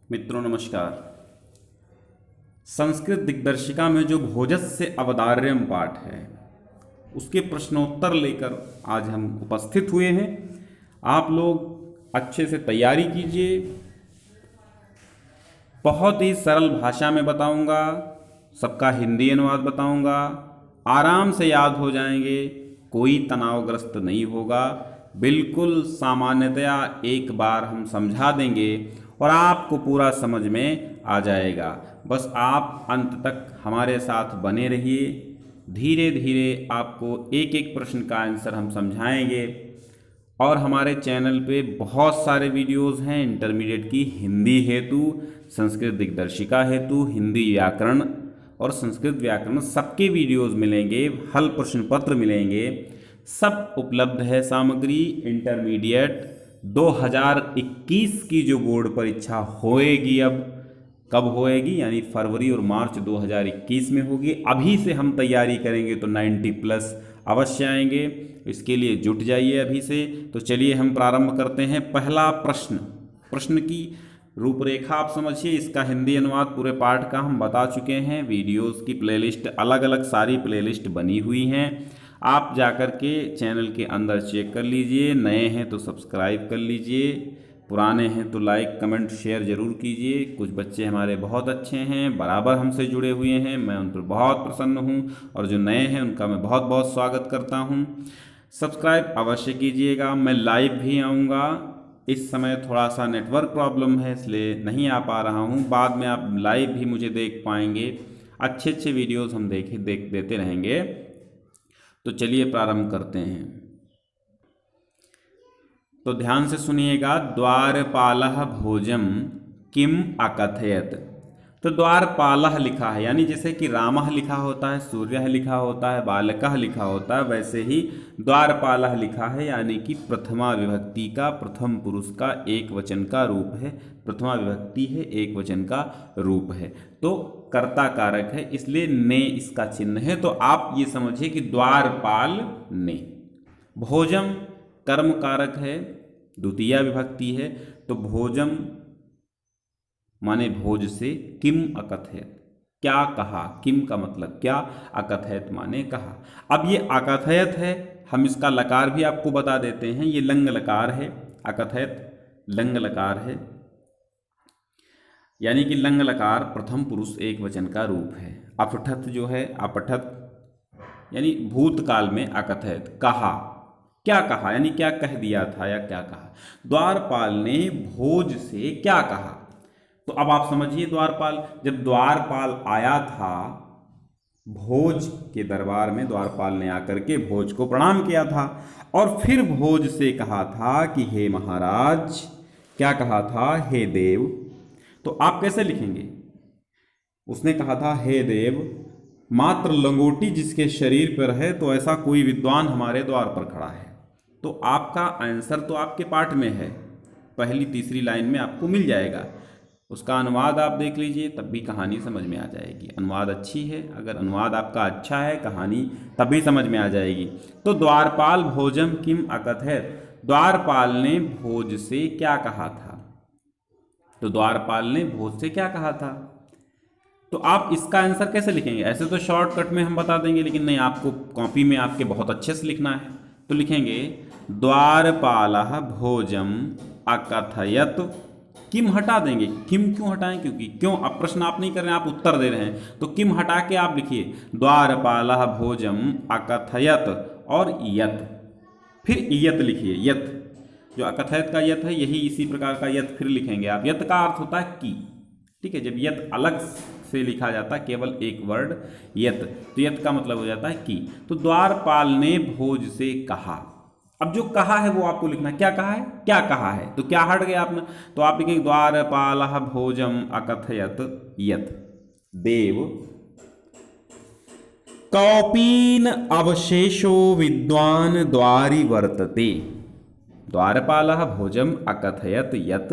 मित्रों नमस्कार। संस्कृत दिग्दर्शिका में जो भोजस्य अवदार्यम पाठ है उसके प्रश्नोत्तर लेकर आज हम उपस्थित हुए हैं। आप लोग अच्छे से तैयारी कीजिए। बहुत ही सरल भाषा में बताऊंगा, सबका हिंदी अनुवाद बताऊंगा, आराम से याद हो जाएंगे, कोई तनावग्रस्त नहीं होगा। बिल्कुल सामान्यतया एक बार हम समझा देंगे और आपको पूरा समझ में आ जाएगा। बस आप अंत तक हमारे साथ बने रहिए। धीरे धीरे आपको एक एक प्रश्न का आंसर हम समझाएंगे। और हमारे चैनल पे बहुत सारे वीडियोस हैं इंटरमीडिएट की हिंदी हेतु, संस्कृत दिग्दर्शिका हेतु, हिंदी व्याकरण और संस्कृत व्याकरण सबके वीडियोस मिलेंगे, हल प्रश्न पत्र मिलेंगे, सब उपलब्ध है सामग्री। इंटरमीडिएट 2021 की जो बोर्ड परीक्षा होएगी, अब कब होएगी यानी फरवरी और मार्च 2021 में होगी। अभी से हम तैयारी करेंगे तो 90 प्लस अवश्य आएंगे। इसके लिए जुट जाइए अभी से। तो चलिए हम प्रारंभ करते हैं। पहला प्रश्न की रूपरेखा आप समझिए। इसका हिंदी अनुवाद पूरे पाठ का हम बता चुके हैं। वीडियोस की प्लेलिस्ट अलग अलग सारी प्लेलिस्ट बनी हुई हैं, आप जाकर के चैनल के अंदर चेक कर लीजिए। नए हैं तो सब्सक्राइब कर लीजिए, पुराने हैं तो लाइक कमेंट शेयर ज़रूर कीजिए। कुछ बच्चे हमारे बहुत अच्छे हैं, बराबर हमसे जुड़े हुए हैं, मैं उन पर बहुत प्रसन्न हूं। और जो नए हैं उनका मैं बहुत बहुत स्वागत करता हूं। सब्सक्राइब अवश्य कीजिएगा। मैं लाइव भी आऊँगा। इस समय थोड़ा सा नेटवर्क प्रॉब्लम है इसलिए नहीं आ पा रहा हूँ। बाद में आप लाइव भी मुझे देख पाएंगे। अच्छे अच्छे वीडियोज़ हम देते रहेंगे। तो चलिए प्रारंभ करते हैं। तो ध्यान से सुनिएगा। द्वारपालः भोजम किम अकथयत। तो द्वारपालः लिखा है, यानी जैसे कि रामः लिखा होता है, सूर्यः लिखा होता है, बालकः लिखा होता है, वैसे ही द्वारपालः लिखा है, यानी कि प्रथमा विभक्ति का, प्रथम पुरुष का एक वचन का रूप है। प्रथमा विभक्ति है, एक वचन का रूप है, तो कर्ता कारक है, इसलिए ने इसका चिन्ह है। तो आप ये समझिए कि द्वारपाल ने। भोजम कर्म कारक है, द्वितीया विभक्ति है, तो भोजम माने भोज से, किम अकथयत क्या कहा, किम का मतलब क्या, अकथयत माने कहा। अब ये अकथयत है, हम इसका लकार भी आपको बता देते हैं। ये लंग लकार है, अकथयत लंग लकार है, यानी कि लंग लकार प्रथम पुरुष एक वचन का रूप है। अपठत जो है, अपठत यानी भूतकाल में अकथयत कहा, क्या कहा यानी क्या कह दिया था या क्या कहा। द्वारपाल ने भोज से क्या कहा। तो अब आप समझिए, द्वारपाल, जब द्वारपाल आया था भोज के दरबार में, द्वारपाल ने आकर के भोज को प्रणाम किया था और फिर भोज से कहा था कि हे महाराज, क्या कहा था, हे देव। तो आप कैसे लिखेंगे, उसने कहा था हे देव, मात्र लंगोटी जिसके शरीर पर है, तो ऐसा कोई विद्वान हमारे द्वार पर खड़ा है। तो आपका आंसर तो आपके पाठ में है, पहली तीसरी लाइन में आपको मिल जाएगा। उसका अनुवाद आप देख लीजिए, तब भी कहानी समझ में आ जाएगी। अनुवाद अच्छी है, अगर अनुवाद आपका अच्छा है, कहानी तभी समझ में आ जाएगी। तो द्वारपाल भोजम किम अकथयत, द्वारपाल ने भोज से क्या कहा था। तो द्वारपाल ने भोज से क्या कहा था। तो आप इसका आंसर कैसे लिखेंगे। ऐसे तो शॉर्टकट में हम बता देंगे, लेकिन नहीं, आपको कॉपी में आपके बहुत अच्छे से लिखना है। तो लिखेंगे द्वारपालः भोजम अकथयत, किम हटा देंगे। किम क्यों हटाएं, क्योंकि क्यों, अब प्रश्न आप नहीं कर रहे हैं, आप उत्तर दे रहे हैं। तो किम हटा के आप लिखिए द्वारपालः भोजम अकथयत और यत, फिर यत लिखिए। यत जो अकथयत का यत है, यही इसी प्रकार का यत फिर लिखेंगे आप। यत का अर्थ होता है कि, ठीक है। जब यत अलग से लिखा जाता है, केवल एक वर्ड यत, तो यत का मतलब हो जाता है कि। तो द्वारपाल ने भोज से कहा। अब जो कहा है वो आपको लिखना है, क्या कहा है, क्या कहा है। तो क्या हट गया आपने, तो आप लिखेंगे द्वारपालः भोजम अकथयत यत देव कौपीन अवशेषो विद्वान द्वारि वर्तते। द्वारपालः भोजम अकथयत यत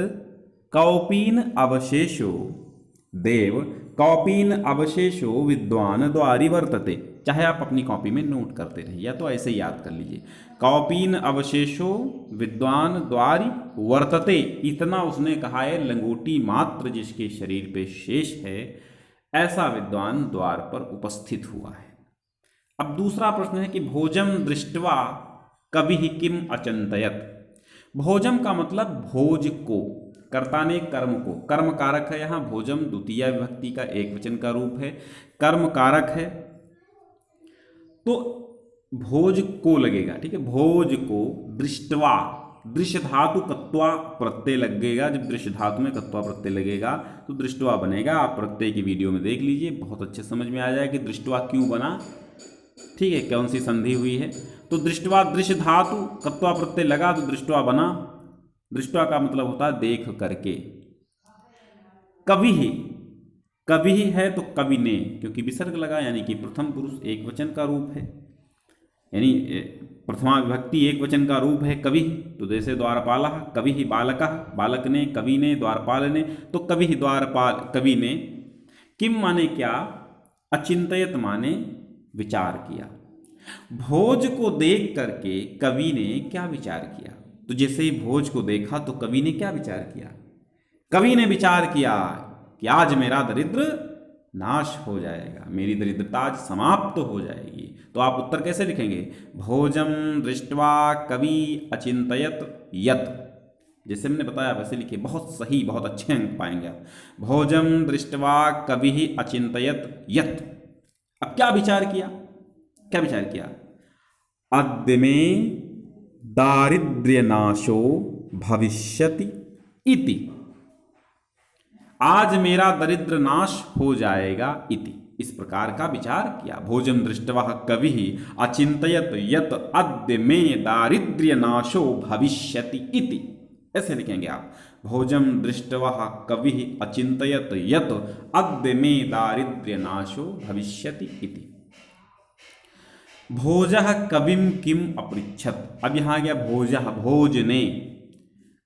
कौपीन अवशेषो देव कॉपीन अवशेषो विद्वान द्वारि वर्तते, चाहे आप अपनी कॉपी में नोट करते रहिए या तो ऐसे ही याद कर लीजिए। कॉपीन अवशेषो विद्वान द्वारि वर्तते, इतना उसने कहा है, लंगोटी मात्र जिसके शरीर पे शेष है ऐसा विद्वान द्वार पर उपस्थित हुआ है। अब दूसरा प्रश्न है कि भोजम दृष्ट्वा कवि किम अचिंतयत। भोजम का मतलब भोज को, कर्ता ने कर्म को, कर्म कारक है यहाँ भोजम, द्वितीय विभक्ति का एक वचन का रूप है, कर्म कारक है तो भोज को लगेगा, ठीक है। भोज को दृष्टवा, दृश्य धातु कत्वा प्रत्यय लगेगा, जब दृश्य धातु में कत्वा प्रत्यय लगेगा तो दृष्टवा बनेगा। आप प्रत्यय की वीडियो में देख लीजिए, बहुत अच्छे समझ में आ जाएगा कि दृष्टवा क्यों बना, ठीक है, कौन सी संधि हुई है। तो दृष्टवा, दृश्य धातु कत्वा प्रत्यय लगा तो दृष्टवा बना। दृष्टवा का मतलब होता है देख करके। कवि ही, कवि ही है तो कवि ने, क्योंकि विसर्ग लगा यानी कि प्रथम पुरुष एक वचन का रूप है, यानी प्रथमा विभक्ति एक वचन का रूप है कवि, तो जैसे द्वारपाल कवि ही बालक, बालक ने, कवि ने, द्वारपाल ने, तो कवि ही द्वारपाल, कवि ने। किम माने क्या, अचिंतयत माने विचार किया। भोज को देख करके कवि ने क्या विचार किया, तो जैसे ही भोज को देखा तो कवि ने क्या विचार किया, कवि ने विचार किया कि आज मेरा दरिद्र नाश हो जाएगा, मेरी दरिद्रता आज समाप्त हो जाएगी। तो आप उत्तर कैसे लिखेंगे, भोजम दृष्ट्वा कवि अचिंतयत यत, जैसे मैंने बताया वैसे लिखिए, बहुत सही, बहुत अच्छे अंक पाएंगे आप। भोजम दृष्ट्वा कवि अचिंतयत यत, अब क्या विचार किया, क्या विचार किया, अद्य में दारिद्र्य नाशो भविष्यति इति, आज मेरा दरिद्र नाश हो जाएगा इति, इस प्रकार का विचार किया। भोजम दृष्टवा कवि अचिंतयत यत अद्य में दारिद्र्य नाशो भविष्यति इति, ऐसे लिखेंगे आप। भोजम दृष्टवा कवि अचिंतयत यत अद्य में दारिद्र्य नाशो भविष्यति इति। भोजः कविम किम अपृच्छत, अब यहां आ गया भोजः, भोज ने,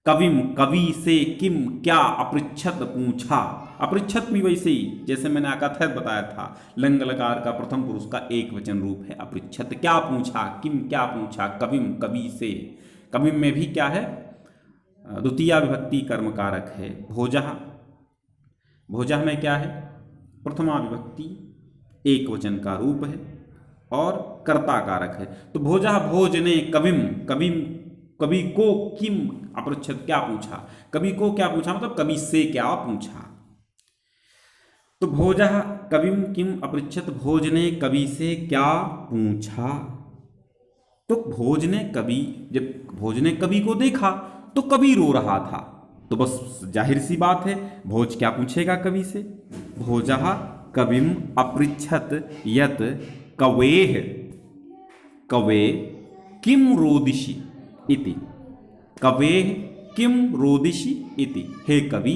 कविम कवि से, किम क्या, अपृच्छत पूछा। अपृच्छत भी वैसे ही जैसे मैंने अकथयत बताया था, लंग लकार का प्रथम पुरुष का एक वचन रूप है अपृच्छत, क्या पूछा, किम क्या पूछा, कविम कवि से। कविम में भी क्या है, द्वितीय विभक्ति कर्म कारक है। भोजः, भोजः में क्या है, प्रथमा विभक्ति एक वचन का रूप है और कर्ता कारक है। तो भोजः भोज ने, कविम, कविम कवि को, किम अपृच्छत क्या पूछा, कवि को क्या पूछा मतलब कवि से क्या पूछा। तो भोजः कविम किम अपृच्छत, भोज ने कवि से क्या पूछा। तो भोज ने कवि, जब भोज ने कवि को देखा तो कवि रो रहा था, तो बस जाहिर सी बात है भोज क्या पूछेगा कवि से। भोजः कविम अपृच्छत यत कवेह कवे किम रोदिषि इति, कवेह किम रोदिषि इति, हे कवि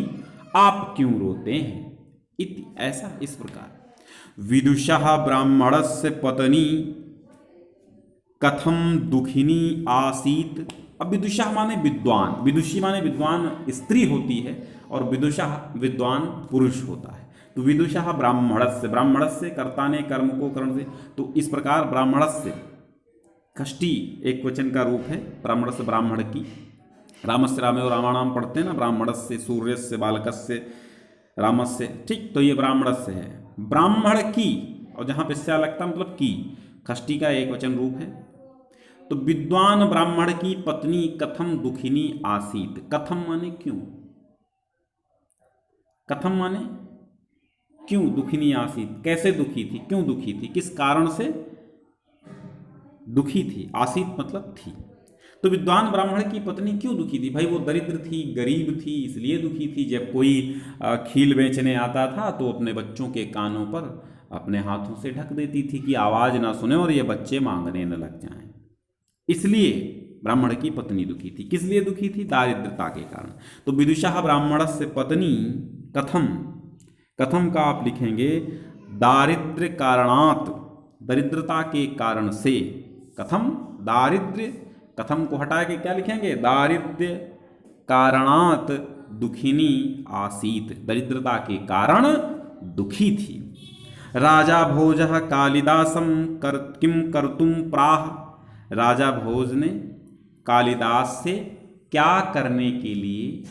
आप क्यों रोते हैं इति, ऐसा इस प्रकार। विदुषः ब्राह्मणस्य पत्नी कथम दुखिनी आसीत। अब विदुषः माने विद्वान, विदुषी माने विद्वान स्त्री होती है और विदुषः विद्वान पुरुष होता है। तो विदुषः ब्राह्मणस्य, ब्राह्मणस्य कर्ता ने कर्म को करण से, तो इस प्रकार ब्राह्मणस्य षष्ठी एक वचन का रूप है, ब्राह्मणस्य ब्राह्मण की, रामस्य रामे और रामाणाम पढ़ते हैं ना, ब्राह्मणस्य सूर्यस्य बालकस्य रामस्य, ठीक, तो ये ब्राह्मणस्य है। ब्राह्मण की, और जहां पे स्या लगता मतलब की, षष्ठी का एक वचन रूप है। तो विद्वान ब्राह्मण की पत्नी कथम दुखिनी आसीत, कथम माने क्यों, कथम माने क्यों, दुखिनी आसीत कैसे दुखी थी, क्यों दुखी थी, किस कारण से दुखी थी, आसीत मतलब थी। तो विद्वान ब्राह्मण की पत्नी क्यों दुखी थी, भाई वो दरिद्र थी, गरीब थी, इसलिए दुखी थी। जब कोई खील बेचने आता था तो अपने बच्चों के कानों पर अपने हाथों से ढक देती थी कि आवाज ना सुने और ये बच्चे मांगने न लग जाएं, इसलिए ब्राह्मण की पत्नी दुखी थी। किस लिए दुखी थी, दारिद्रता के कारण। तो विदुषः ब्राह्मणस्य पत्नी कथम, कथम का आप लिखेंगे दारिद्र्य कारणात, दरिद्रता के कारण से, कथम दारिद्र्य, कथम को हटा के क्या लिखेंगे, दारिद्र्य कारणात दुखिनी आसीत, दरिद्रता के कारण दुखी थी। राजा भोजः कालिदासं किम कर्तुम प्राह। राजा भोज ने कालिदास से क्या करने के लिए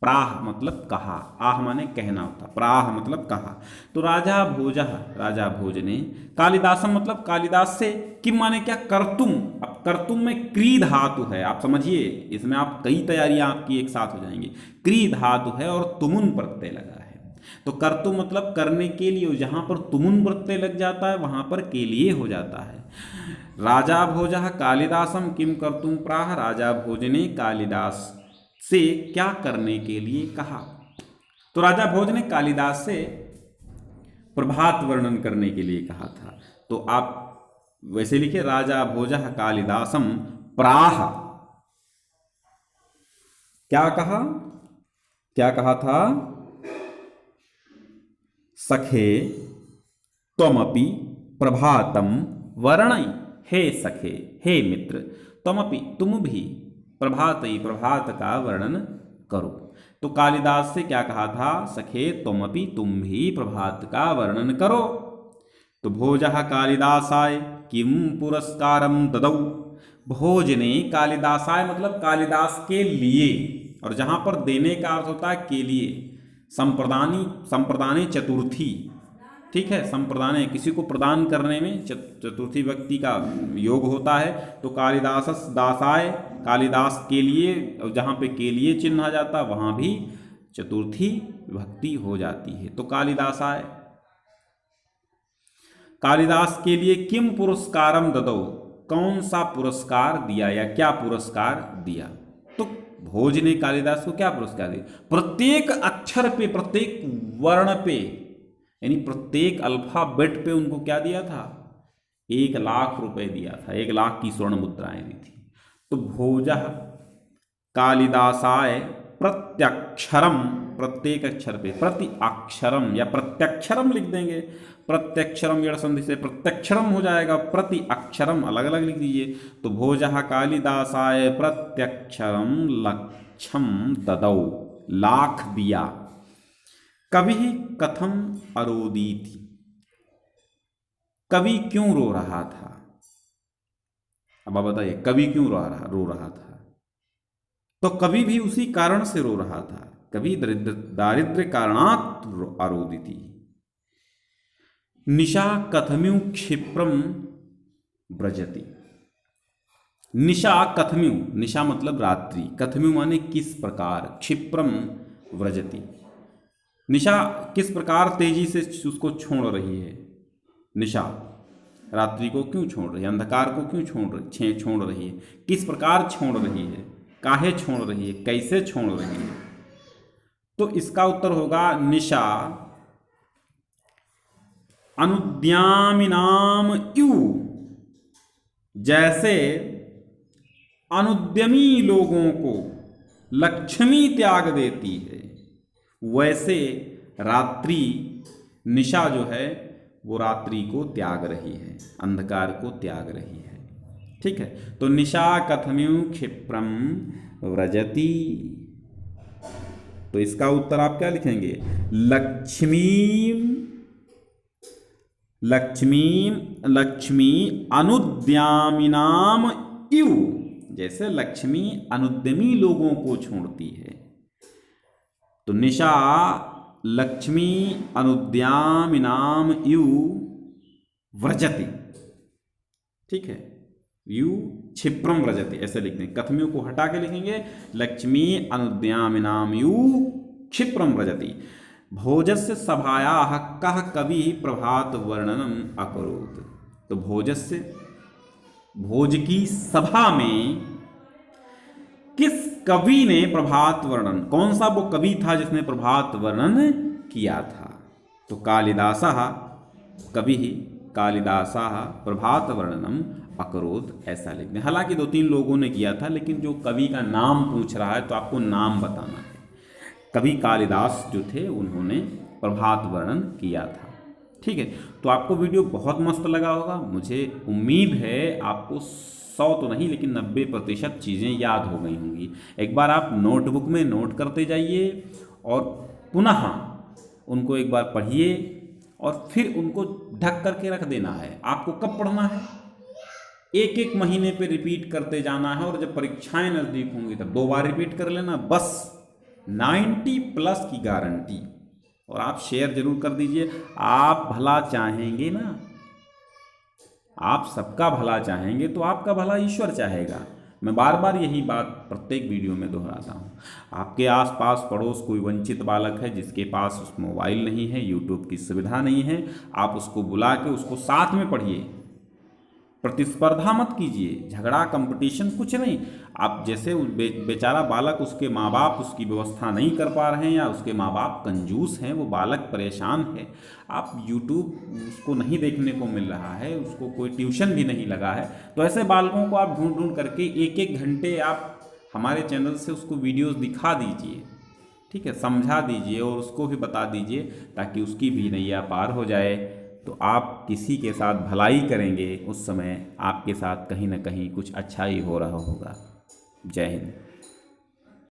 प्राह मतलब कहा, आह माने कहना होता, प्राह मतलब कहा। तो राजा भोज ने कालिदासम मतलब कालिदास से किम माने क्या, कर्तुम। अब कर्तुम में क्री धातु है, आप समझिए, इसमें आप कई तैयारियां आपकी एक साथ हो जाएंगी। क्री धातु है और तुमुन प्रत्यय लगा है। तो कर्तुम मतलब करने के लिए, जहां पर तुमुन प्रत्यय लग जाता है वहां पर के लिए हो जाता है। राजा भोजः कालिदासम किम कर्तुम प्राह। राजा भोज ने कालिदास से क्या करने के लिए कहा। तो राजा भोज ने कालिदास से प्रभात वर्णन करने के लिए कहा था। तो आप वैसे लिखिए, राजा भोजः कालिदासम प्राह। क्या कहा, क्या कहा था, सखे त्वमपि प्रभातम वर्णय। हे सखे, हे मित्र, त्वमपि तुम भी, प्रभातई प्रभात का वर्णन करो। तो कालिदास से क्या कहा था, सखे त्वमपि तुम भी प्रभात का वर्णन करो। तो भोजः कालिदासाय किम पुरस्कारम ददौ। भोज ने कालिदासाय मतलब कालिदास के लिए, और जहां पर देने का अर्थ होता है के लिए, संप्रदानी चतुर्थी, ठीक है, संप्रदाने किसी को प्रदान करने में चतुर्थी व्यक्ति का योग होता है। तो कालिदास दासाय, कालिदास के लिए, जहाँ पे के लिए चिन्ह आ जाता वहाँ भी चतुर्थी भक्ति हो जाती है। तो कालिदासाय, कालिदास के लिए किम पुरस्कारम ददौ, कौन सा पुरस्कार दिया या क्या पुरस्कार दिया। तो भोज ने कालिदास को क्या पुरस्कार दिया, प्रत्येक अक्षर पे, प्रत्येक वर्ण पे, यानी प्रत्येक अल्फाबेट पे उनको क्या दिया था, 1,00,000 रुपए दिया था, 1,00,000 की स्वर्ण मुद्राएं दी थी। तो भोजः कालिदासाय प्रत्यक्षरम, प्रत्येक अक्षर पे, प्रति अक्षरम या प्रत्यक्षरम लिख देंगे, प्रत्यक्षरम यड़ संधि से प्रत्यक्षरम हो जाएगा, प्रति अक्षरम अलग अलग लिख दीजिए। तो भोजः कालिदासाय प्रत्यक्षरम लक्षम ददौ, लाख दिया। कवि कथम अरोदीति, कवि क्यों रो रहा था। अब आप बताइए, कवि क्यों रो रहा था। तो कवि भी उसी कारण से रो रहा था, कवि दारिद्र्य कारणात् अरोदिति। निशा कथम्यु क्षिप्रम व्रजति। निशा कथम्यु, निशा मतलब रात्रि, कथम्यु माने किस प्रकार, क्षिप्रम व्रजति, निशा किस प्रकार तेजी से उसको छोड़ रही है। निशा रात्रि को क्यों छोड़ रही है, अंधकार को क्यों छोड़ रही है, किस प्रकार छोड़ रही है, काहे छोड़ रही है, कैसे छोड़ रही है। तो इसका उत्तर होगा निशा अनुद्यामिनाम यू, जैसे अनुद्यमी लोगों को लक्ष्मी त्याग देती है, वैसे रात्रि, निशा जो है वो रात्रि को त्याग रही है, अंधकार को त्याग रही है। ठीक है, तो निशा कथम्यु क्षिप्रम व्रजति। तो इसका उत्तर आप क्या लिखेंगे, लक्ष्मी अनुद्यामिनाम इव, जैसे लक्ष्मी अनुद्यमी लोगों को छोड़ती है। तो निशा लक्ष्मी अनुद्यामिनाम यू व्रजति, ठीक है, यू क्षिप्रम व्रजति ऐसे लिखते हैं, कथमियों को हटा के लिखेंगे लक्ष्मी अनुद्यामिनाम यू क्षिप्रम व्रजति। भोजस्य सभायाः कः कवि प्रभात वर्णनम अकरोत्। तो भोजस्य, भोज की सभा में किस कवि ने प्रभात वर्णन, कौन सा वो कवि था जिसने प्रभात वर्णन किया था। तो कालिदासः, कवि ही कालिदासः प्रभात वर्णनम अकरोत् ऐसा लिखते हैं। हालांकि 2-3 लोगों ने किया था, लेकिन जो कवि का नाम पूछ रहा है तो आपको नाम बताना है। कवि कालिदास जो थे उन्होंने प्रभात वर्णन किया था। ठीक है, तो आपको वीडियो बहुत मस्त लगा होगा, मुझे उम्मीद है आपको 100 तो नहीं लेकिन 90% चीज़ें याद हो गई होंगी। एक बार आप नोटबुक में नोट करते जाइए और पुनः उनको एक बार पढ़िए और फिर उनको ढक करके रख देना है। आपको कब पढ़ना है? एक एक महीने पे रिपीट करते जाना है, और जब परीक्षाएं नज़दीक होंगी तब 2 बार रिपीट कर लेना, बस 90+ की गारंटी। और आप शेयर जरूर कर दीजिए। आप भला चाहेंगे ना, आप सबका भला चाहेंगे तो आपका भला ईश्वर चाहेगा। मैं बार बार यही बात प्रत्येक वीडियो में दोहराता हूँ। आपके आसपास पड़ोस कोई वंचित बालक है जिसके पास उस मोबाइल नहीं है, यूट्यूब की सुविधा नहीं है, आप उसको बुला के उसको साथ में पढ़िए। प्रतिस्पर्धा मत कीजिए, झगड़ा कंपटीशन कुछ नहीं। आप जैसे बेचारा बालक, उसके माँ बाप उसकी व्यवस्था नहीं कर पा रहे हैं, या उसके माँ बाप कंजूस हैं, वो बालक परेशान है, आप यूट्यूब उसको नहीं देखने को मिल रहा है, उसको कोई ट्यूशन भी नहीं लगा है, तो ऐसे बालकों को आप ढूंढ ढूंढ करके 1-1 घंटे आप हमारे चैनल से उसको वीडियोज़ दिखा दीजिए, ठीक है, समझा दीजिए और उसको भी बता दीजिए, ताकि उसकी भी नैया पार हो जाए। तो आप किसी के साथ भलाई करेंगे, उस समय आपके साथ कहीं ना कहीं कुछ अच्छा ही हो रहा होगा। जय हिंद।